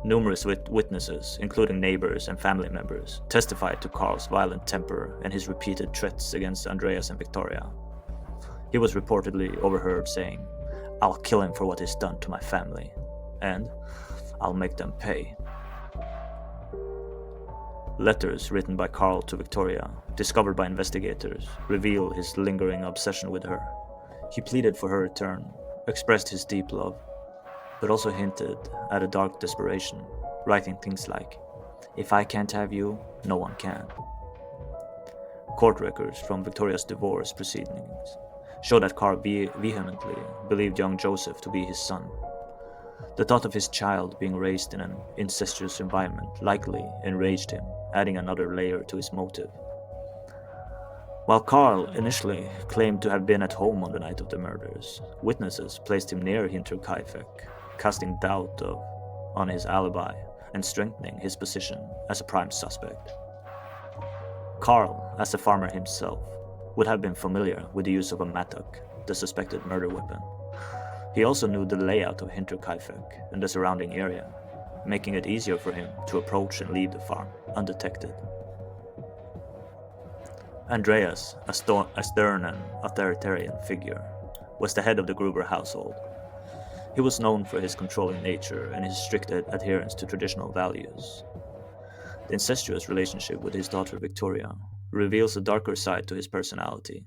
Numerous witnesses, including neighbors and family members, testified to Carl's violent temper and his repeated threats against Andreas and Viktoria. He was reportedly overheard saying, "I'll kill him for what he's done to my family, and I'll make them pay." Letters written by Carl to Viktoria, discovered by investigators, reveal his lingering obsession with her. He pleaded for her return, expressed his deep love, but also hinted at a dark desperation, writing things like, "If I can't have you, no one can." Court records from Viktoria's divorce proceedings show that Carl vehemently believed young Joseph to be his son. The thought of his child being raised in an incestuous environment likely enraged him, adding another layer to his motive. While Carl initially claimed to have been at home on the night of the murders, witnesses placed him near Hinterkaifeck, casting doubt on his alibi and strengthening his position as a prime suspect. Carl, as a farmer himself, would have been familiar with the use of a mattock, the suspected murder weapon. He also knew the layout of Hinterkaifeck and the surrounding area, making it easier for him to approach and leave the farm undetected. Andreas, a stern and authoritarian figure, was the head of the Gruber household. He was known for his controlling nature and his strict adherence to traditional values. The incestuous relationship with his daughter Viktoria reveals a darker side to his personality,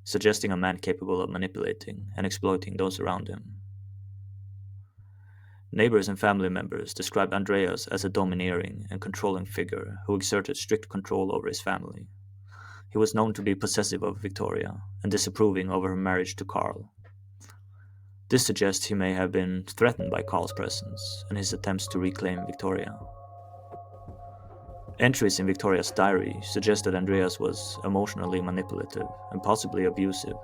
suggesting a man capable of manipulating and exploiting those around him. Neighbors and family members described Andreas as a domineering and controlling figure who exerted strict control over his family. He was known to be possessive of Viktoria and disapproving of her marriage to Carl. This suggests he may have been threatened by Carl's presence and his attempts to reclaim Viktoria. Entries in Viktoria's diary suggest that Andreas was emotionally manipulative and possibly abusive.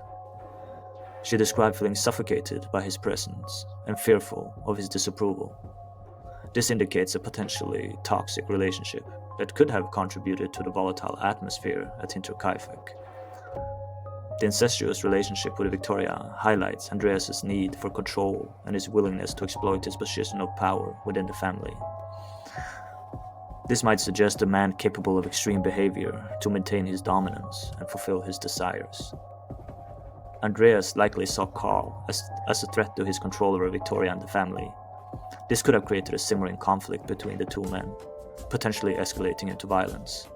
She described feeling suffocated by his presence and fearful of his disapproval. This indicates a potentially toxic relationship that could have contributed to the volatile atmosphere at Hinterkaifeck. The incestuous relationship with Viktoria highlights Andreas' need for control and his willingness to exploit his position of power within the family. This might suggest a man capable of extreme behavior to maintain his dominance and fulfill his desires. Andreas likely saw Carl as a threat to his control over Viktoria and the family. This could have created a simmering conflict between the two men, potentially escalating into violence.